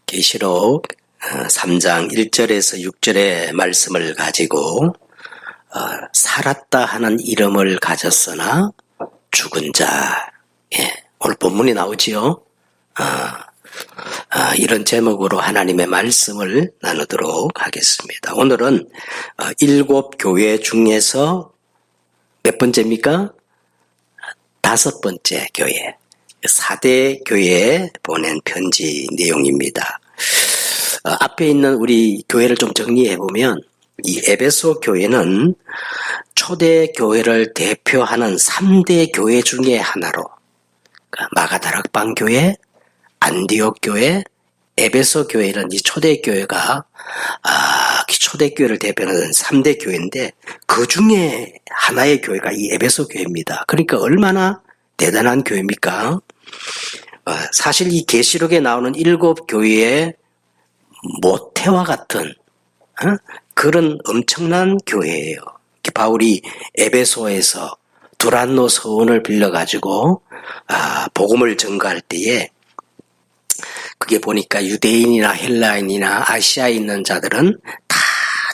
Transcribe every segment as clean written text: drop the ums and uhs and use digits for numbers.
계시록 3장 1절에서 6절의 말씀을 가지고 살았다 하는 이름을 가졌으나 죽은 자, 오늘 본문이 나오지요. 이런 제목으로 하나님의 말씀을 나누도록 하겠습니다. 오늘은 7 교회 중에서 몇 번째입니까? 5번째 교회, 4대 교회에 보낸 편지 내용입니다. 앞에 있는 우리 교회를 좀 정리해보면 이 에베소 교회는 초대 교회를 대표하는 3대 교회 중에 하나로 마가다락방 교회, 안디옥 교회, 에베소 교회는 이 초대 교회가 초대 교회를 대표하는 3대 교회인데 그 중에 하나의 교회가 이 에베소 교회입니다. 그러니까 얼마나 대단한 교회입니까? 사실 이 계시록에 나오는 7 교회의 모태와 같은 그런 엄청난 교회예요. 바울이 에베소에서 두란노 서원을 빌려가지고 복음을 전가할 때에 그게 보니까 유대인이나 헬라인이나 아시아에 있는 자들은 다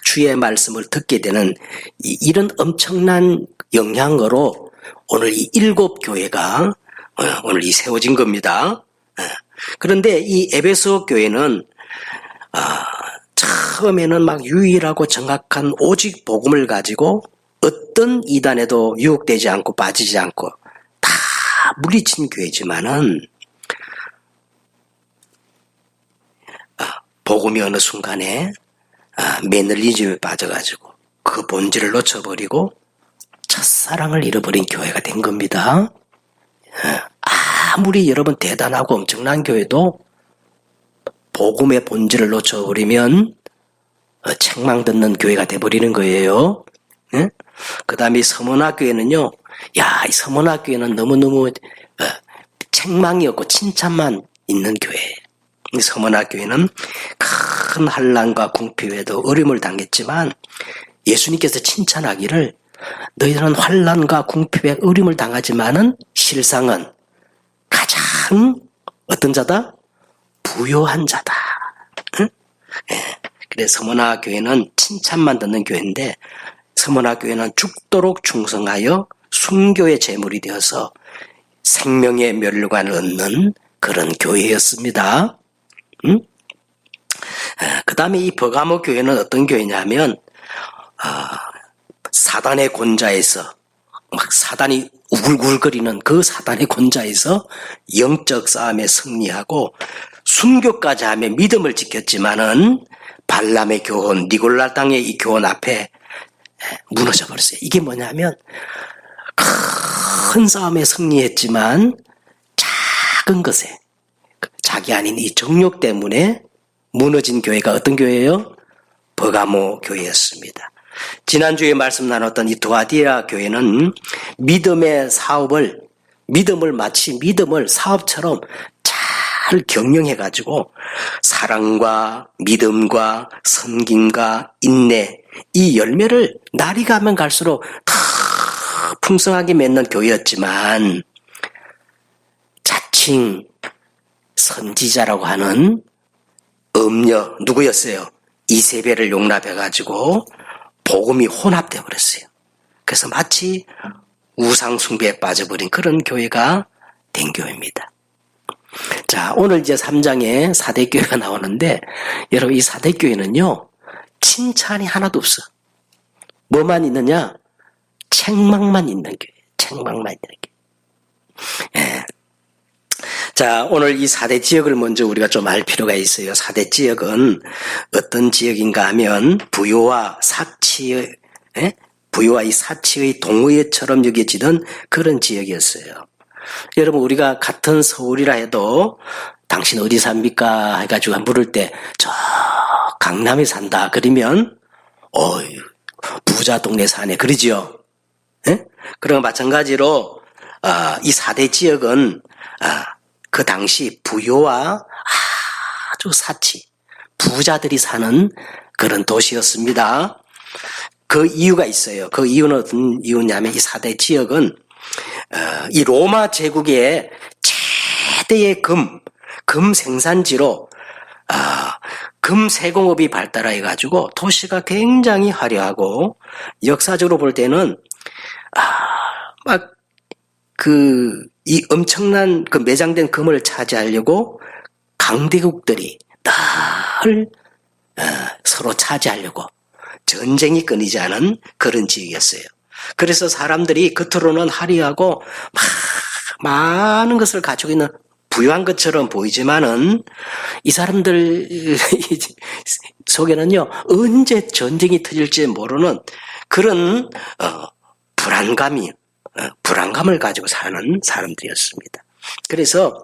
주의 말씀을 듣게 되는 이런 엄청난 영향으로 오늘 이 7 교회가 오늘 이 세워진 겁니다. 그런데 이 에베소 교회는 처음에는 막 유일하고 정확한 오직 복음을 가지고 어떤 이단에도 유혹되지 않고 빠지지 않고 다 물리친 교회지만은 복음이 어느 순간에 매너리즘에 빠져가지고 그 본질을 놓쳐버리고 첫사랑을 잃어버린 교회가 된 겁니다. 아무리 여러분 대단하고 엄청난 교회도 복음의 본질을 놓쳐버리면 책망 듣는 교회가 돼버리는 거예요. 그 다음에 서문화교회는요, 이 서문화교회는 너무너무 책망이 없고 칭찬만 있는 교회예요. 서문화교회는 큰 환난과 궁핍에도 어려움을 당했지만 예수님께서 칭찬하기를 너희들은 환난과 궁핍에 어려움을 당하지만은 실상은 가장 어떤 자다? 부요한 자다. 그래서 서문화교회는 칭찬만 듣는 교회인데 서문화교회는 죽도록 충성하여 순교의 제물이 되어서 생명의 멸류관을 얻는 그런 교회였습니다. 그 다음에 이 버가모 교회는 어떤 교회냐면 사단의 권좌에서 막 사단이 우글우글거리는 그 사단의 권좌에서 영적 싸움에 승리하고 순교까지 하며 믿음을 지켰지만은 발람의 교훈, 니골라 땅의 이 교훈 앞에 무너져 버렸어요. 이게 뭐냐면 큰 싸움에 승리했지만 작은 것에 자기 아닌 이 정욕 때문에 무너진 교회가 어떤 교회예요? 버가모 교회였습니다. 지난주에 말씀 나눴던 이 두아디아 교회는 믿음을 마치 믿음을 사업처럼 잘 경영해가지고 사랑과 믿음과 섬김과 인내 이 열매를 날이 가면 갈수록 더 풍성하게 맺는 교회였지만 자칭 선지자라고 하는 음녀 누구였어요? 이세벨을 용납해가지고 복음이 혼합되어 버렸어요. 그래서 마치 우상 숭배에 빠져버린 그런 교회가 된 교회입니다. 자, 오늘 이제 3장에 4대 교회가 나오는데 여러분 이 4대 교회는요 칭찬이 하나도 없어. 뭐만 있느냐? 책망만 있는 교회. 책망만 있는 교회. 자, 오늘 이 4대 지역을 먼저 우리가 좀 알 필요가 있어요. 4대 지역은 어떤 지역인가 하면 부요와 이 사치의 동의처럼 여겨지던 그런 지역이었어요. 여러분 우리가 같은 서울이라 해도 당신 어디 삽니까? 해가지고 물을 때 저 강남에 산다. 그러면 부자 동네 사네. 그러지요? 그런 마찬가지로 이 4대 지역은 그 당시 부요와 아주 사치, 부자들이 사는 그런 도시였습니다. 그 이유가 있어요. 그 이유는 어떤 이유냐면 이 4대 지역은 이 로마 제국의 최대의 금, 금 생산지로 금 세공업이 발달해 가지고 도시가 굉장히 화려하고 역사적으로 볼 때는 이 엄청난 그 매장된 금을 차지하려고 강대국들이 늘 서로 차지하려고 전쟁이 끊이지 않은 그런 지역이었어요. 그래서 사람들이 겉으로는 화려하고 많은 것을 가지고 있는 부유한 것처럼 보이지만은 이 사람들 속에는요, 언제 전쟁이 터질지 모르는 그런 불안감을 가지고 사는 사람들이었습니다. 그래서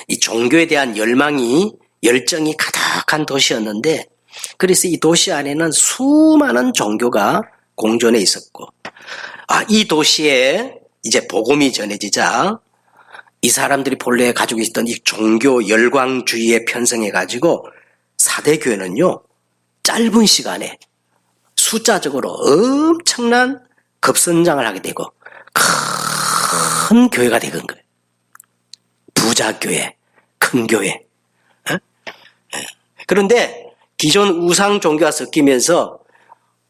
이 종교에 대한 열정이 가득한 도시였는데, 그래서 이 도시 안에는 수많은 종교가 공존해 있었고, 이 도시에 이제 복음이 전해지자 이 사람들이 본래 가지고 있던 이 종교 열광주의에 편성해 가지고 사대교회는요, 짧은 시간에 숫자적으로 엄청난 급선장을 하게 되고 큰 교회가 된 거예요. 부자교회, 큰 교회. 그런데 기존 우상 종교가 섞이면서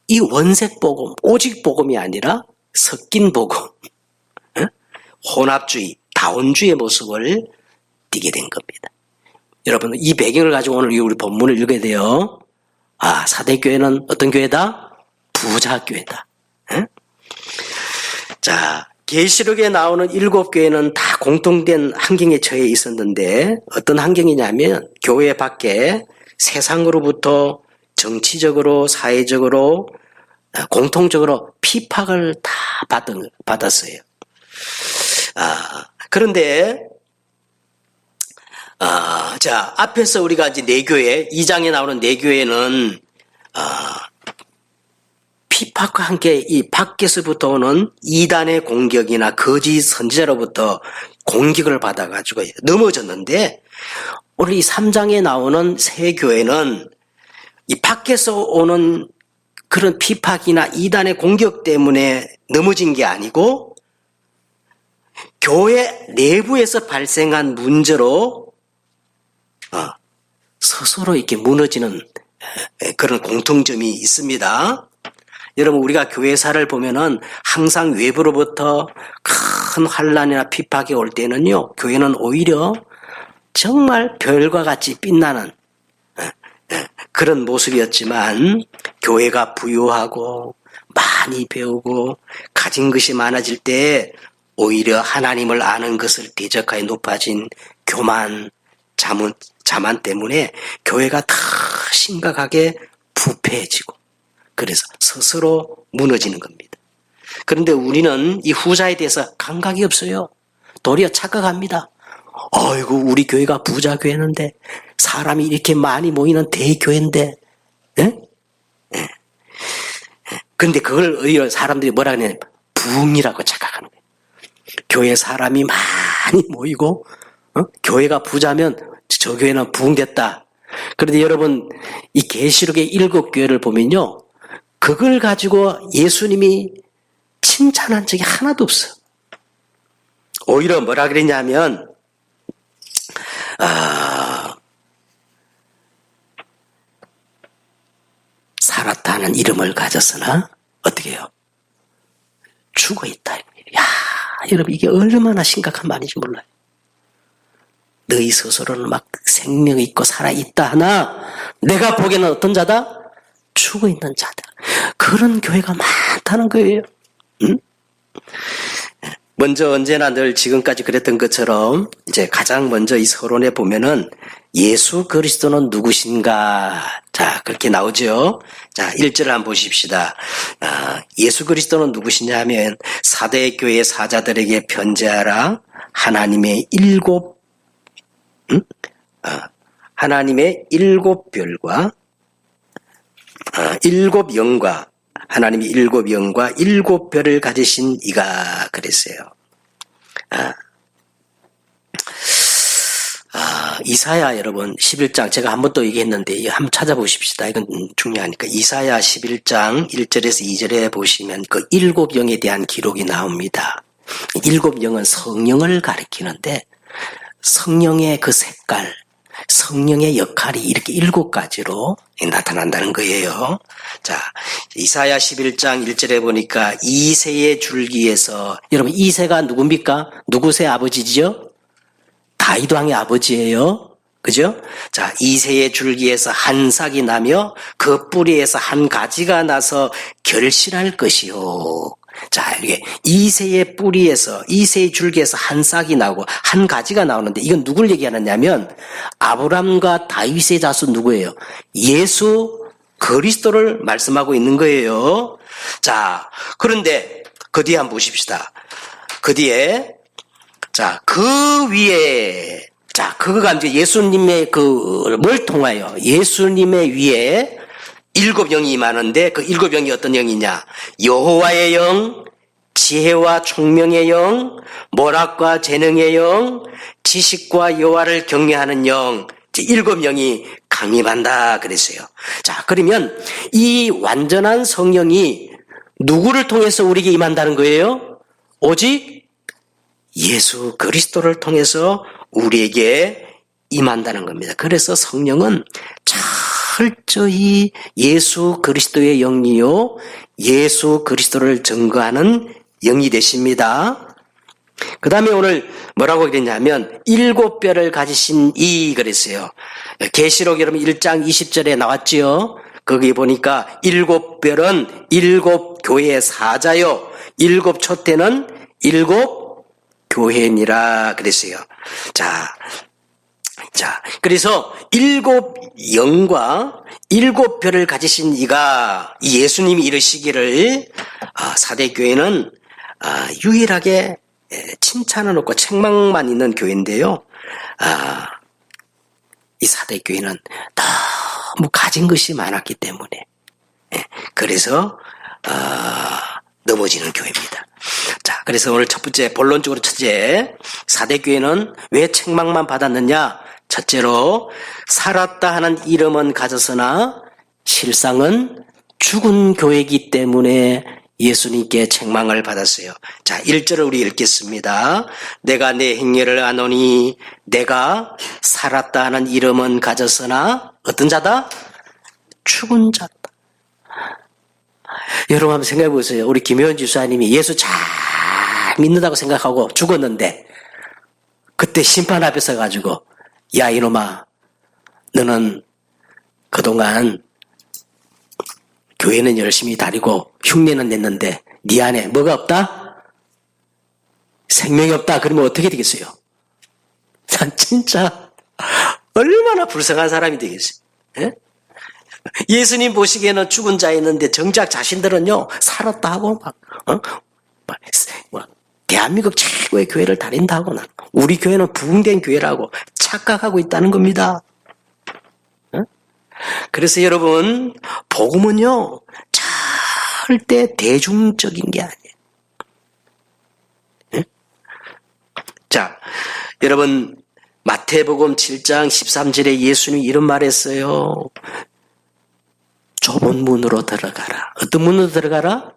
이 원색 복음, 오직 복음이 아니라 섞인 복음, 혼합주의, 다원주의 모습을 띠게 된 겁니다. 여러분, 이 배경을 가지고 오늘 우리 본문을 읽어야 돼요. 사대교회는 어떤 교회다? 부자교회다. 자, 계시록에 나오는 7교회는 다 공통된 환경에 처해 있었는데 어떤 환경이냐면 교회 밖에 세상으로부터 정치적으로, 사회적으로, 공통적으로 피팍을 다 받았어요. 그런데 자, 앞에서 우리가 이제 4교회, 2장에 나오는 4교회는 피팍과 함께 이 밖에서부터 오는 이단의 공격이나 거짓 선지자로부터 공격을 받아가지고 넘어졌는데, 오늘 이 3장에 나오는 3교회는 이 밖에서 오는 그런 피팍이나 이단의 공격 때문에 넘어진 게 아니고 교회 내부에서 발생한 문제로 스스로 이렇게 무너지는 그런 공통점이 있습니다. 여러분, 우리가 교회사를 보면은 항상 외부로부터 큰 환란이나 핍박이 올 때는요, 교회는 오히려 정말 별과 같이 빛나는 그런 모습이었지만, 교회가 부유하고 많이 배우고 가진 것이 많아질 때 오히려 하나님을 아는 것을 대적하여 높아진 교만, 자만 때문에 교회가 더 심각하게 부패해지고, 그래서 스스로 무너지는 겁니다. 그런데 우리는 이 후자에 대해서 감각이 없어요. 도리어 착각합니다. 아이고, 우리 교회가 부자 교회인데, 사람이 이렇게 많이 모이는 대교회인데, 그런데 그걸 오히려 사람들이 뭐라 그러냐면 부흥이라고 착각하는 거예요. 교회 사람이 많이 모이고, 교회가 부자면 저 교회는 부흥됐다. 그런데 여러분, 이 계시록의 7교회를 보면요, 그걸 가지고 예수님이 칭찬한 적이 하나도 없어. 오히려 뭐라 그랬냐면, 살았다는 이름을 가졌으나 어떻게 해요? 죽어있다. 야, 여러분, 이게 얼마나 심각한 말인지 몰라요. 너희 스스로는 막 생명이 있고 살아있다 하나 내가 보기에는 어떤 자다? 죽어있는 자다. 그런 교회가 많다는 거예요. 먼저 언제나 늘 지금까지 그랬던 것처럼 이제 가장 먼저 이 서론에 보면은 예수 그리스도는 누구신가? 자, 그렇게 나오죠. 자, 1절을 한번 보십시다. 예수 그리스도는 누구시냐 하면 사대 교회 사자들에게 편지하라. 하나님의 7별과 7영과 하나님이 7영과 7별을 가지신 이가 그랬어요. 이사야 여러분 11장 제가 한 번 또 얘기했는데 한번 찾아보십시다. 이건 중요하니까. 이사야 11장 1절에서 2절에 보시면 그 7영에 대한 기록이 나옵니다. 7영은 성령을 가리키는데 성령의 그 색깔, 성령의 역할이 이렇게 7가지로 나타난다는 거예요. 자, 이사야 11장 1절에 보니까 이새의 줄기에서, 여러분 이새가 누굽니까? 누구의 아버지죠? 다윗 왕의 아버지예요. 그죠? 자, 이새의 줄기에서 한 싹이 나며 그 뿌리에서 한 가지가 나서 결실할 것이요. 자, 이게 이새의 뿌리에서, 이새의 줄기에서 한 싹이 나고 한 가지가 나오는데 이건 누굴 얘기하느냐면 아브람과 다윗의 자손 누구예요? 예수 그리스도를 말씀하고 있는 거예요. 자, 그런데 그 뒤에 한번 보십시다. 그 뒤에, 자, 그 위에, 자, 그거가 이제 예수님의 뭘 통하여 예수님의 위에 7영이 임하는데 그 7영이 어떤 영이냐? 여호와의 영, 지혜와 총명의 영, 모락과 재능의 영, 지식과 여호와를 경외하는 영, 7영이 강림한다 그랬어요. 자, 그러면 이 완전한 성령이 누구를 통해서 우리에게 임한다는 거예요? 오직 예수 그리스도를 통해서 우리에게 임한다는 겁니다. 그래서 성령은 철저히 예수 그리스도의 영이요, 예수 그리스도를 증거하는 영이 되십니다. 그 다음에 오늘 뭐라고 그랬냐면 7뼈를 가지신 이 그랬어요. 계시록 여러분 1장 20절에 나왔지요. 거기 보니까 7뼈는 7교회의 사자요, 7촛대는 7교회니라 그랬어요. 자, 그래서 7영과 7뼈를 가지신 이가, 예수님이 이르시기를 사대교회는 유일하게 칭찬은 없고 책망만 있는 교회인데요. 이 사대교회는 너무 가진 것이 많았기 때문에 그래서 넘어지는 교회입니다. 자, 그래서 오늘 첫 번째, 본론적으로 첫째, 사대교회는 왜 책망만 받았느냐? 첫째로 살았다 하는 이름은 가졌으나 실상은 죽은 교회이기 때문에 예수님께 책망을 받았어요. 자, 1절을 우리 읽겠습니다. 내가 내 행렬을 아노니 내가 살았다 하는 이름은 가졌으나 어떤 자다? 죽은 자다. 여러분 한번 생각해 보세요. 우리 김효연 지사님이 예수 잘 믿는다고 생각하고 죽었는데 그때 심판 앞에 서가지고 야 이놈아, 너는 그동안 교회는 열심히 다니고 흉내는 냈는데 네 안에 뭐가 없다? 생명이 없다. 그러면 어떻게 되겠어요? 난 진짜 얼마나 불쌍한 사람이 되겠어요. 예? 예수님 보시기에는 죽은 자였는데 정작 자신들은요 살았다 하고 대한민국 최고의 교회를 다닌다고 우리 교회는 부흥된 교회라고 착각하고 있다는 겁니다. 그래서 여러분, 복음은요 절대 대중적인 게 아니에요. 자, 여러분 마태복음 7장 13절에 예수님이 이런 말했어요. 좁은 문으로 들어가라. 어떤 문으로 들어가라?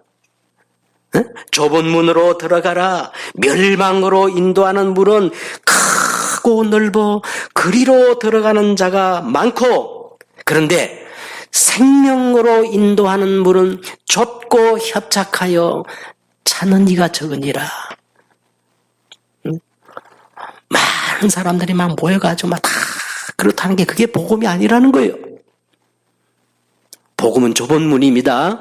좁은 문으로 들어가라. 멸망으로 인도하는 문은 크고 넓어 그리로 들어가는 자가 많고, 그런데 생명으로 인도하는 문은 좁고 협착하여 찾는 이가 적으니라. 많은 사람들이 막 모여가지고 막 다 그렇다는 게 그게 복음이 아니라는 거예요. 복음은 좁은 문입니다.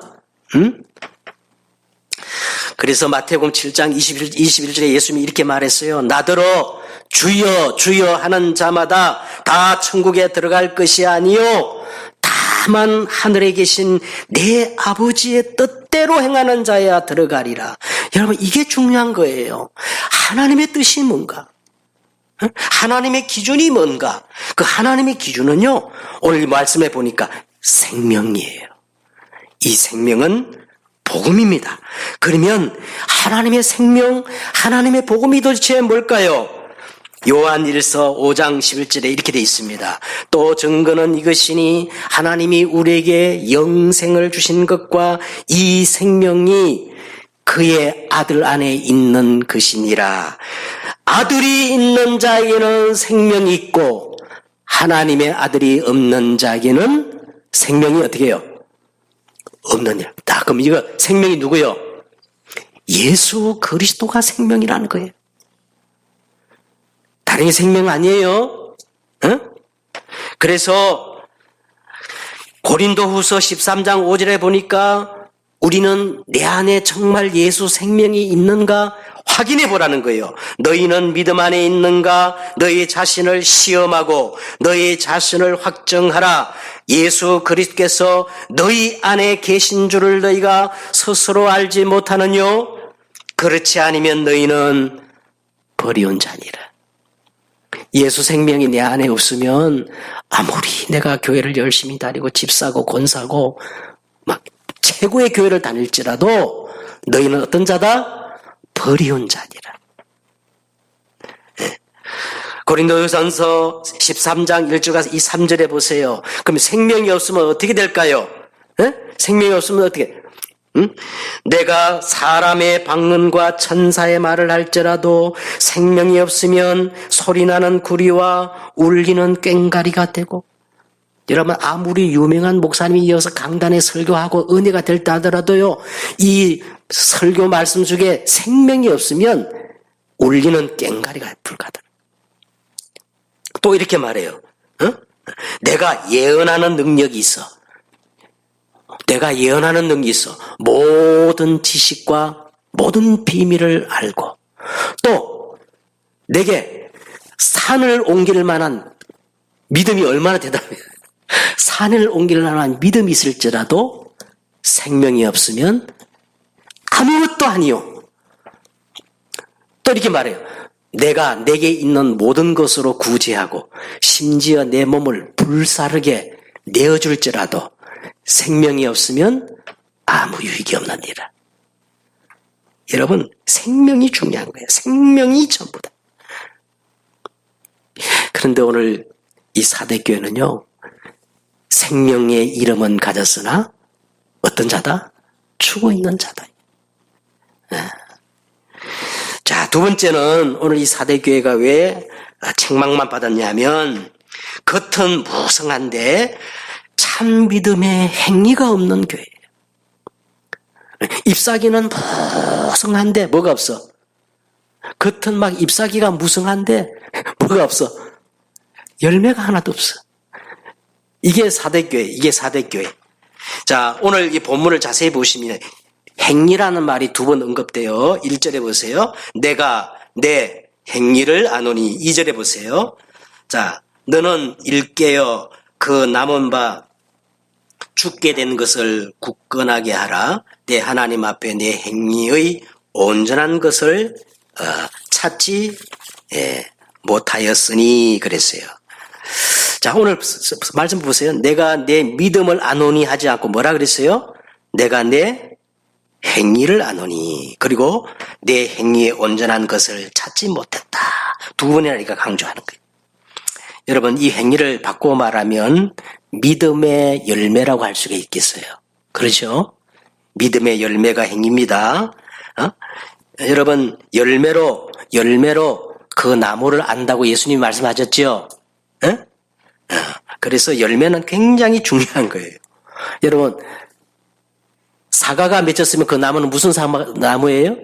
그래서 마태복음 7장 21절에 예수님이 이렇게 말했어요. 나더러 주여 주여 하는 자마다 다 천국에 들어갈 것이 아니요 다만 하늘에 계신 내 아버지의 뜻대로 행하는 자야 들어가리라. 여러분, 이게 중요한 거예요. 하나님의 뜻이 뭔가? 하나님의 기준이 뭔가? 그 하나님의 기준은요, 오늘 말씀해 보니까 생명이에요. 이 생명은 복음입니다. 그러면 하나님의 생명, 하나님의 복음이 도대체 뭘까요? 요한 1서 5장 11절에 이렇게 되어 있습니다. 또 증거는 이것이니 하나님이 우리에게 영생을 주신 것과 이 생명이 그의 아들 안에 있는 것이니라. 아들이 있는 자에게는 생명이 있고 하나님의 아들이 없는 자에게는 생명이 어떻게 해요? 없느니라. 그럼 이거 생명이 누구요? 예수 그리스도가 생명이라는 거예요. 다른 게 생명 아니에요. 어? 그래서 고린도후서 13장 5절에 보니까 우리는 내 안에 정말 예수 생명이 있는가 확인해 보라는 거예요. 너희는 믿음 안에 있는가? 너희 자신을 시험하고 너희 자신을 확정하라. 예수 그리스도께서 너희 안에 계신 줄을 너희가 스스로 알지 못하느뇨? 그렇지 않으면 너희는 버리운 자니라. 예수 생명이 내 안에 없으면 아무리 내가 교회를 열심히 다니고 집 사고 권 사고 막 최고의 교회를 다닐지라도 너희는 어떤 자다? 버리운 자니라. 고린도후서 13장 1절과 이 3절에 보세요. 그럼 생명이 없으면 어떻게 될까요? 생명이 없으면 어떻게? 내가 사람의 방언과 천사의 말을 할지라도 생명이 없으면 소리나는 구리와 울리는 꽹가리가 되고, 여러분 아무리 유명한 목사님이 이어서 강단에 설교하고 은혜가 될다 하더라도요, 이 설교 말씀 중에 생명이 없으면 울리는 꽹가리가 불가능. 또 이렇게 말해요. 내가 예언하는 능력이 있어. 내가 예언하는 능력이 있어. 모든 지식과 모든 비밀을 알고, 또 내게 산을 옮길 만한 믿음이 얼마나 대단해요. 산을 옮길 만한 믿음이 있을지라도 생명이 없으면 아무것도 아니요. 또 이렇게 말해요. 내가 내게 있는 모든 것으로 구제하고 심지어 내 몸을 불사르게 내어줄지라도 생명이 없으면 아무 유익이 없느니라. 여러분, 생명이 중요한 거예요. 생명이 전부다. 그런데 오늘 이 사대교회는요, 생명의 이름은 가졌으나 어떤 자다? 죽어 있는 자다. 자, 두 번째는 오늘 이 사대교회가 왜 책망만 받았냐면, 겉은 무성한데 참 믿음의 행위가 없는 교회예요. 잎사귀는 무성한데 뭐가 없어? 겉은 막 잎사귀가 무성한데 뭐가 없어? 열매가 하나도 없어. 이게 사대교회, 이게 사대교회. 자, 오늘 이 본문을 자세히 보시면 행위라는 말이 두 번 언급돼요. 1절에 보세요. 내가 내 행위를 아노니. 2절에 보세요. 자, 너는 일깨어 그 남은 바 죽게 된 것을 굳건하게 하라. 내 하나님 앞에 내 행위의 온전한 것을 찾지 못하였으니 그랬어요. 자, 오늘 말씀 보세요. 내가 내 믿음을 아노니 하지 않고 뭐라 그랬어요? 내가 내 행위를 아노니. 그리고 내 행위의 온전한 것을 찾지 못했다. 두 번이나 이렇게 강조하는 거예요. 여러분, 이 행위를 바꾸어 말하면 믿음의 열매라고 할 수가 있겠어요. 그렇죠? 믿음의 열매가 행위입니다. 여러분, 열매로 그 나무를 안다고 예수님이 말씀하셨죠? 그래서 열매는 굉장히 중요한 거예요. 여러분, 사과가 맺혔으면 그 나무는 무슨 나무예요?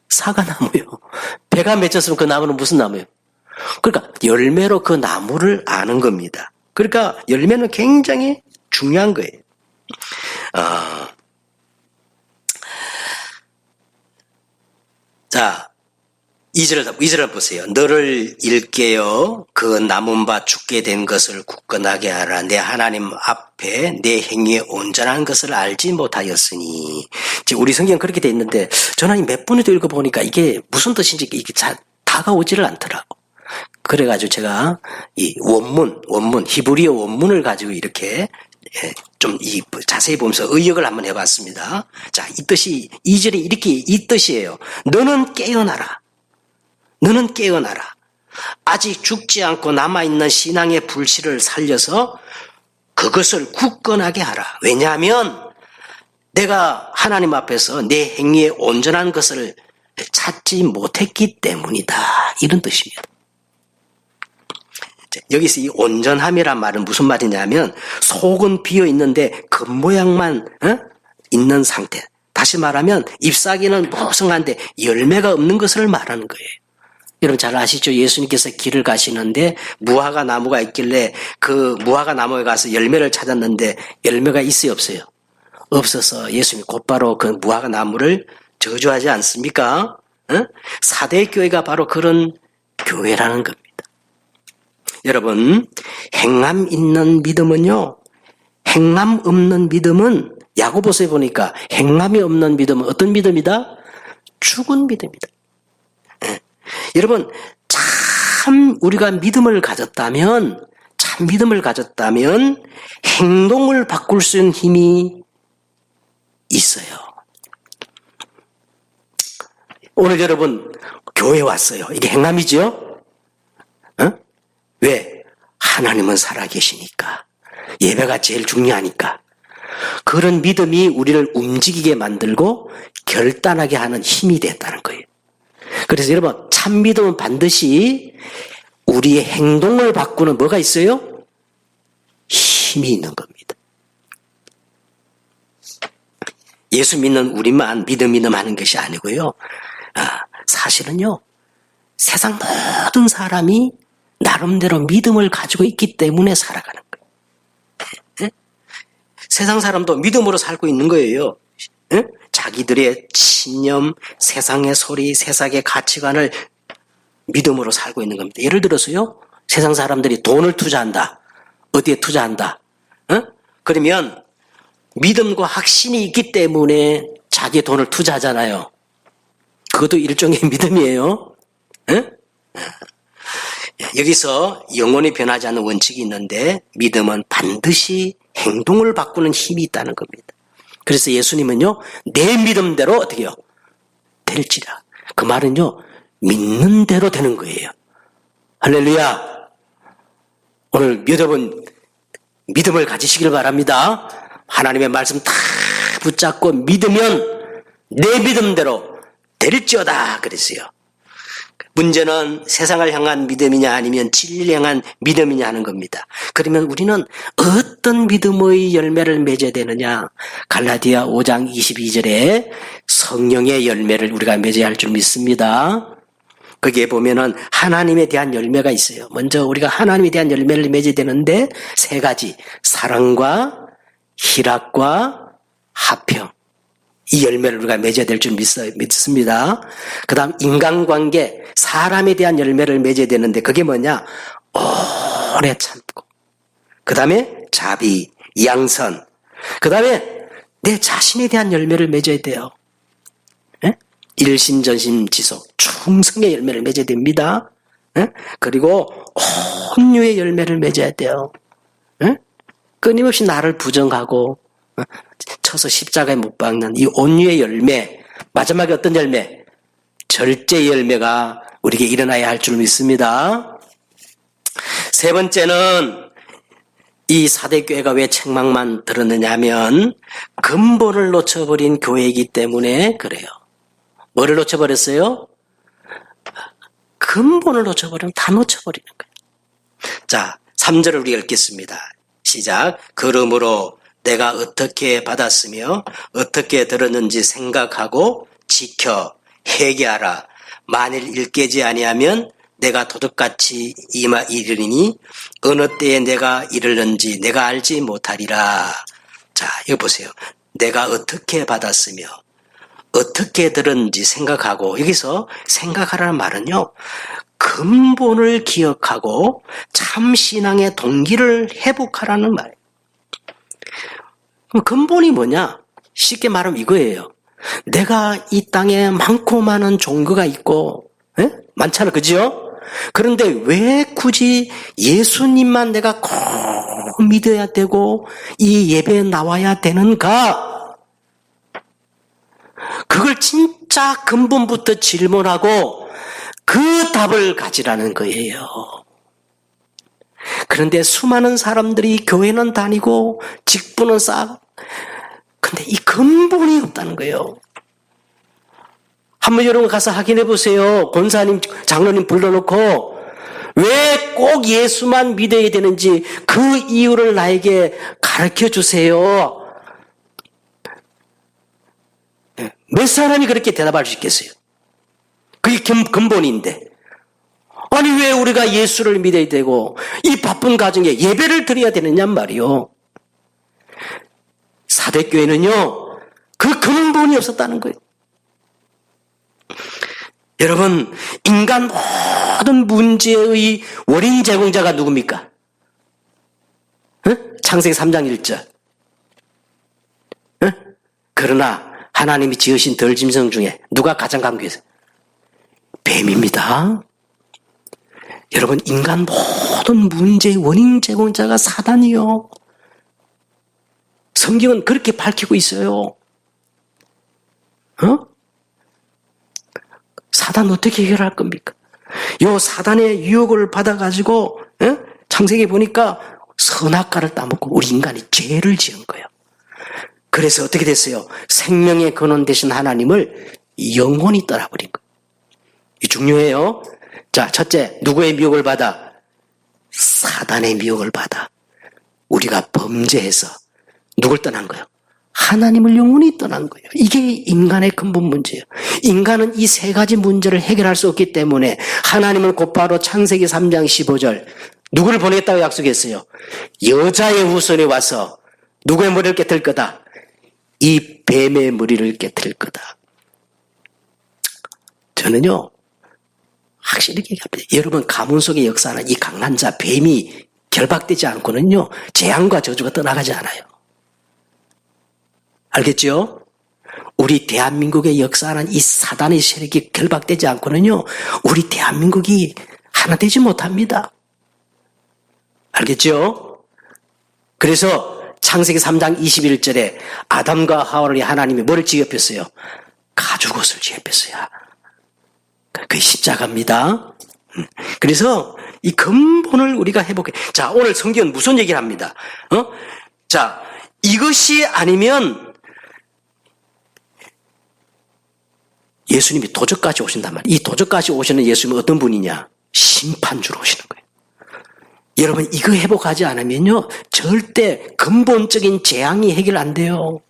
사과나무요. 배가 맺혔으면 그 나무는 무슨 나무예요? 그러니까 열매로 그 나무를 아는 겁니다. 그러니까 열매는 굉장히 중요한 거예요. 자, 2절을 보세요. 너를 일깨어 그 남은 바 죽게 된 것을 굳건하게 하라. 내 하나님 앞에 내 행위에 온전한 것을 알지 못하였으니. 지금 우리 성경 그렇게 돼 있는데 저는 몇 번에도 읽어보니까 이게 무슨 뜻인지 이게 잘 다가오지를 않더라고. 그래가지고 제가 이 원문 히브리어 원문을 가지고 이렇게 좀 자세히 보면서 의역을 한번 해봤습니다. 자, 이 뜻이 2절에 이렇게 이 뜻이에요. 너는 깨어나라. 너는 깨어나라. 아직 죽지 않고 남아있는 신앙의 불씨를 살려서 그것을 굳건하게 하라. 왜냐하면 내가 하나님 앞에서 내 행위에 온전한 것을 찾지 못했기 때문이다. 이런 뜻입니다. 여기서 이 온전함이란 말은 무슨 말이냐면 속은 비어 있는데 겉모양만 있는 상태. 다시 말하면 잎사귀는 무성한데 열매가 없는 것을 말하는 거예요. 여러분 잘 아시죠? 예수님께서 길을 가시는데 무화과 나무가 있길래 그 무화과 나무에 가서 열매를 찾았는데 열매가 있어요, 없어요? 없어서 예수님이 곧바로 그 무화과 나무를 저주하지 않습니까? 사대 교회가 바로 그런 교회라는 겁니다. 여러분, 행함 있는 믿음은요, 행함 없는 믿음은 야고보서에 보니까 행함이 없는 믿음은 어떤 믿음이다? 죽은 믿음이다. 여러분, 참 우리가 믿음을 가졌다면, 행동을 바꿀 수 있는 힘이 있어요. 오늘 여러분, 교회 왔어요. 이게 행함이죠? 왜? 하나님은 살아계시니까. 예배가 제일 중요하니까. 그런 믿음이 우리를 움직이게 만들고 결단하게 하는 힘이 됐다는 거예요. 그래서 여러분, 참 믿음은 반드시 우리의 행동을 바꾸는 뭐가 있어요? 힘이 있는 겁니다. 예수 믿는 우리만 믿음 하는 것이 아니고요. 사실은요, 세상 모든 사람이 나름대로 믿음을 가지고 있기 때문에 살아가는 거예요. 세상 사람도 믿음으로 살고 있는 거예요. 자기들의 신념, 세상의 소리, 세상의 가치관을 믿음으로 살고 있는 겁니다. 예를 들어서요, 세상 사람들이 돈을 투자한다. 어디에 투자한다. 그러면 믿음과 확신이 있기 때문에 자기의 돈을 투자하잖아요. 그것도 일종의 믿음이에요. 여기서 영원히 변하지 않는 원칙이 있는데 믿음은 반드시 행동을 바꾸는 힘이 있다는 겁니다. 그래서 예수님은요, 내 믿음대로 어떻게 해요? 될지라. 그 말은요, 믿는 대로 되는 거예요. 할렐루야. 오늘 여러분 믿음을 가지시길 바랍니다. 하나님의 말씀 다 붙잡고 믿으면 내 믿음대로 될지어다 그랬어요. 문제는 세상을 향한 믿음이냐 아니면 진리를 향한 믿음이냐 하는 겁니다. 그러면 우리는 어떤 믿음의 열매를 맺어야 되느냐? 갈라디아 5장 22절에 성령의 열매를 우리가 맺어야 할 줄 믿습니다. 거기에 보면은 하나님에 대한 열매가 있어요. 먼저 우리가 하나님에 대한 열매를 맺어야 되는데 세 가지, 사랑과 희락과 화평. 이 열매를 우리가 맺어야 될 줄 믿습니다. 그 다음 인간관계, 사람에 대한 열매를 맺어야 되는데 그게 뭐냐? 오래 참고. 그 다음에 자비, 양선. 그 다음에 내 자신에 대한 열매를 맺어야 돼요. 일심전심 지속, 충성의 열매를 맺어야 됩니다. 그리고 온유의 열매를 맺어야 돼요. 끊임없이 나를 부정하고 쳐서 십자가에 못 박는 이 온유의 열매, 마지막에 어떤 열매? 절제의 열매가 우리에게 일어나야 할 줄 믿습니다. 세 번째는 이 사대교회가 왜 책망만 들었느냐 하면 근본을 놓쳐버린 교회이기 때문에 그래요. 뭐를 놓쳐버렸어요? 근본을 놓쳐버리면 다 놓쳐버리는 거예요. 자, 3절을 우리 읽겠습니다. 시작. 그러므로 내가 어떻게 받았으며 어떻게 들었는지 생각하고 지켜 회개하라. 만일 일깨지 아니하면 내가 도둑같이 이르리니 어느 때에 내가 이르는지 내가 알지 못하리라. 자, 이거 보세요. 내가 어떻게 받았으며 어떻게 들었는지 생각하고, 여기서 생각하라는 말은요, 근본을 기억하고 참 신앙의 동기를 회복하라는 말이에요. 그럼 근본이 뭐냐? 쉽게 말하면 이거예요. 내가 이 땅에 많고 많은 종교가 있고, 많잖아, 그죠? 그런데 왜 굳이 예수님만 내가 꼭 믿어야 되고 이 예배에 나와야 되는가? 그걸 진짜 근본부터 질문하고 그 답을 가지라는 거예요. 그런데 수많은 사람들이 교회는 다니고 직분은 쌓고 근데 이 근본이 없다는 거예요. 한번 여러분 가서 확인해 보세요. 권사님, 장로님 불러놓고 왜 꼭 예수만 믿어야 되는지 그 이유를 나에게 가르쳐 주세요. 몇 사람이 그렇게 대답할 수 있겠어요? 그게 근본인데. 아니 왜 우리가 예수를 믿어야 되고 이 바쁜 가정에 예배를 드려야 되느냐 말이요. 사대교회는요. 그 근본이 없었다는 거예요. 여러분, 인간 모든 문제의 원인 제공자가 누굽니까? 창세기 3장 1절. 그러나 하나님이 지으신 덜 짐승 중에 누가 가장 강구했어요? 뱀입니다. 여러분, 인간 모든 문제의 원인 제공자가 사단이요. 성경은 그렇게 밝히고 있어요. 사단 어떻게 해결할 겁니까? 요 사단의 유혹을 받아가지고 창세기 보니까 선악과를 따먹고 우리 인간이 죄를 지은 거예요. 그래서 어떻게 됐어요? 생명의 근원 되신 하나님을 영원히 떠나버린 거예요. 이 중요해요. 자, 첫째, 누구의 미혹을 받아? 사단의 미혹을 받아. 우리가 범죄해서 누굴 떠난 거예요? 하나님을 영원히 떠난 거예요. 이게 인간의 근본 문제예요. 인간은 이 세 가지 문제를 해결할 수 없기 때문에 하나님은 곧바로 창세기 3장 15절 누구를 보내겠다고 약속했어요? 여자의 후손이 와서 누구의 머리를 깨뜨릴 거다? 이 뱀의 머리를 깨뜨릴 거다. 저는요, 확실히 얘기합니다. 여러분, 가문 속의 역사는 이 강한 자, 뱀이 결박되지 않고는요, 재앙과 저주가 떠나가지 않아요. 알겠죠? 우리 대한민국의 역사는 이 사단의 세력이 결박되지 않고는요, 우리 대한민국이 하나 되지 못합니다. 알겠죠? 그래서 창세기 3장 21절에 아담과 하와를 하나님이 뭘 지급했어요? 가죽옷을 지급했어요. 그게 십자가입니다. 그래서 이 근본을 우리가 회복해. 자, 오늘 성경은 무슨 얘기를 합니다? 자, 이것이 아니면 예수님이 도적까지 오신단 말이에요. 이 도적까지 오시는 예수님은 어떤 분이냐? 심판주로 오시는 거예요. 여러분, 이거 회복하지 않으면요, 절대 근본적인 재앙이 해결 안 돼요.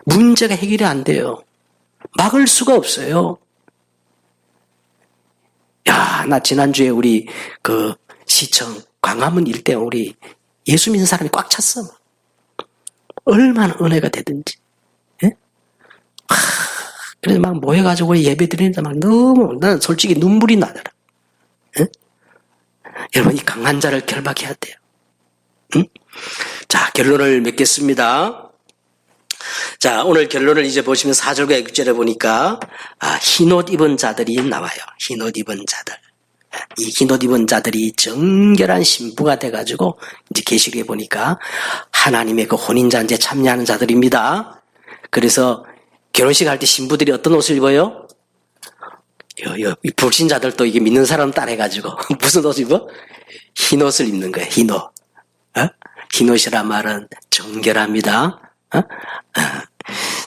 문제가 해결이 안 돼요. 막을 수가 없어요. 야, 나 지난주에 우리 그 시청 광화문 일대 우리 예수 믿는 사람이 꽉 찼어. 얼마나 은혜가 되든지. 예? 그래서 막 모여가지고 예배 드리는데 막 너무, 난 솔직히 눈물이 나더라. 예? 여러분, 이 강한 자를 결박해야 돼요. 응? 자, 결론을 맺겠습니다. 자, 오늘 결론을 이제 보시면 4절과 6절에 보니까, 흰옷 입은 자들이 나와요. 흰옷 입은 자들. 이 흰옷 입은 자들이 정결한 신부가 돼가지고, 이제 계시록에 보니까, 하나님의 그 혼인잔치에 참여하는 자들입니다. 그래서, 결혼식 할 때 신부들이 어떤 옷을 입어요? 이 불신자들도 이게 믿는 사람 따라해가지고, 무슨 옷 입어? 흰옷을 입는 거예요, 흰옷. 흰옷이란 말은 정결합니다.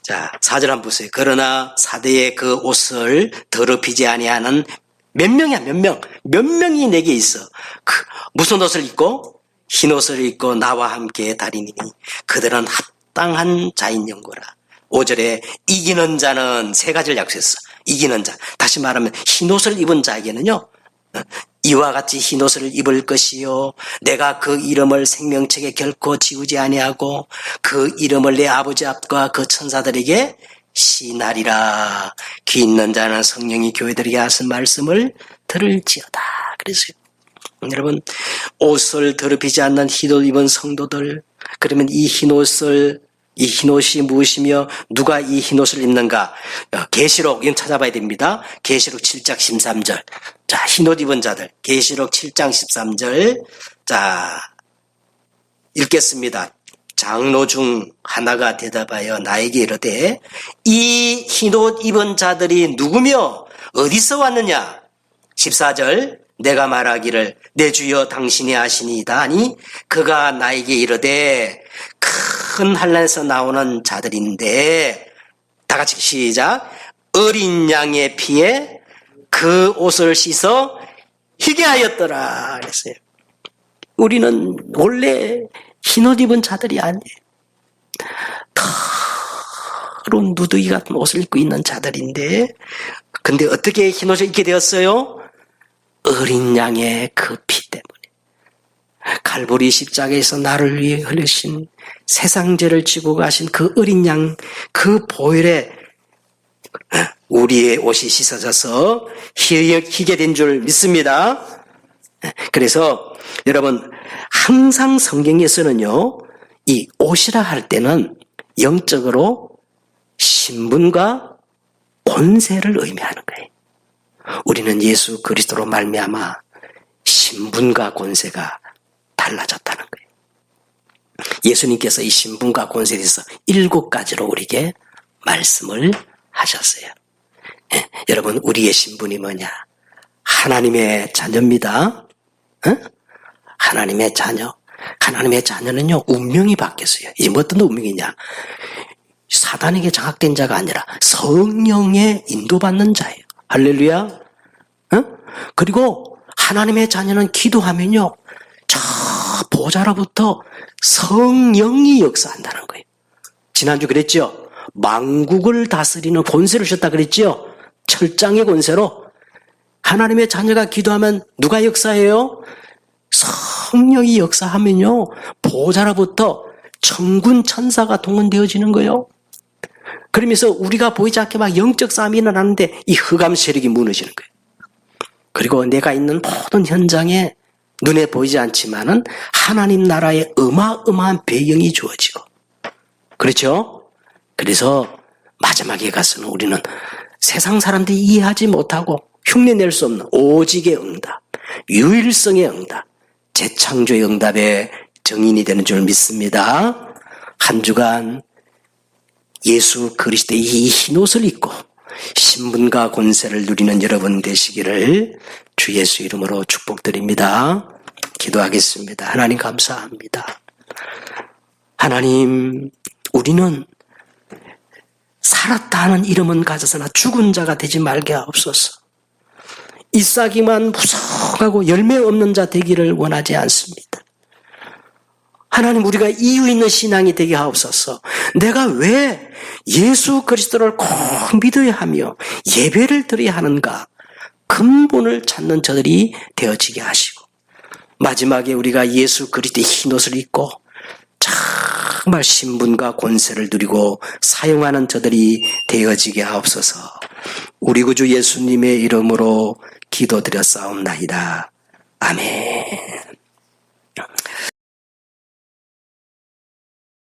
자, 4절 한번 보세요. 그러나 사대의 그 옷을 더럽히지 아니하는 몇 명이야, 몇 명이 내게 있어. 무슨 옷을 입고? 흰옷을 입고 나와 함께 다니니 그들은 합당한 자인 연고라. 5절에 이기는 자는 세 가지를 약속했어. 이기는 자. 다시 말하면 흰옷을 입은 자에게는요, 이와 같이 흰옷을 입을 것이요 내가 그 이름을 생명책에 결코 지우지 아니하고 그 이름을 내 아버지 앞과 그 천사들에게 시나리라. 귀 있는 자는 성령이 교회들에게 하신 말씀을 들을지어다. 그래서요, 여러분, 옷을 더럽히지 않는 흰옷 입은 성도들, 그러면 이 흰옷이 무엇이며 누가 이 흰옷을 입는가? 계시록, 이건 찾아봐야 됩니다. 계시록 7장 13절. 자, 흰옷 입은 자들. 계시록 7장 13절. 자, 읽겠습니다. 장로 중 하나가 대답하여 나에게 이르되 이 흰옷 입은 자들이 누구며 어디서 왔느냐? 14절. 내가 말하기를 내 주여 당신이 아시니이다 하니 그가 나에게 이르되 큰 환난에서 나오는 자들인데, 다 같이 시작. 어린 양의 피에 그 옷을 씻어 희게 하였더라 그랬어요. 우리는 원래 흰옷 입은 자들이 아니에요. 더러운 누더기 같은 옷을 입고 있는 자들인데, 근데 어떻게 흰옷을 입게 되었어요? 어린 양의 그 피 때문에. 갈보리 십자가에서 나를 위해 흘리신, 세상 죄를 지고 가신 그 어린 양, 그 보혈에 우리의 옷이 씻어져서 희게 된 줄 믿습니다. 그래서 여러분, 항상 성경에서는요, 이 옷이라 할 때는 영적으로 신분과 권세를 의미하는 거예요. 우리는 예수 그리스도로 말미암아 신분과 권세가 달라졌다는 거예요. 예수님께서 이 신분과 권세에 대해서 7가지로 우리에게 말씀을 하셨어요. 여러분, 우리의 신분이 뭐냐? 하나님의 자녀입니다. 하나님의 자녀. 하나님의 자녀는요, 운명이 바뀌었어요. 이게 뭐 어떤 운명이냐? 사단에게 장악된 자가 아니라 성령에 인도받는 자예요. 할렐루야. 그리고 하나님의 자녀는 기도하면요, 저 보좌로부터 성령이 역사한다는 거예요. 지난주 그랬죠? 만국을 다스리는 권세를 주셨다 그랬죠? 철장의 권세로. 하나님의 자녀가 기도하면 누가 역사해요? 성령이 역사하면요, 보좌로부터 천군 천사가 동원되어지는 거예요. 그러면서 우리가 보이지 않게 막 영적 싸움이 일어나는데 이 흑암 세력이 무너지는 거예요. 그리고 내가 있는 모든 현장에 눈에 보이지 않지만은 하나님 나라의 어마어마한 배경이 주어지고, 그렇죠? 그래서 마지막에 가서는 우리는 세상 사람들이 이해하지 못하고 흉내낼 수 없는 오직의 응답, 유일성의 응답, 재창조의 응답의 정인이 되는 줄 믿습니다. 한 주간 예수 그리스도의 이 흰옷을 입고 신분과 권세를 누리는 여러분 되시기를 주 예수 이름으로 축복드립니다. 기도하겠습니다. 하나님 감사합니다. 하나님, 우리는 살았다 하는 이름은 가져서나 죽은 자가 되지 말게 하옵소서. 잎사귀만 무성하고 열매 없는 자 되기를 원하지 않습니다. 하나님, 우리가 이유 있는 신앙이 되게 하옵소서. 내가 왜 예수 그리스도를 꼭 믿어야 하며 예배를 드려야 하는가, 근본을 찾는 저들이 되어지게 하시고, 마지막에 우리가 예수 그리스도의 흰옷을 입고 정말 신분과 권세를 누리고 사용하는 저들이 되어지게 하옵소서. 우리 구주 예수님의 이름으로 기도드렸사옵나이다. 아멘.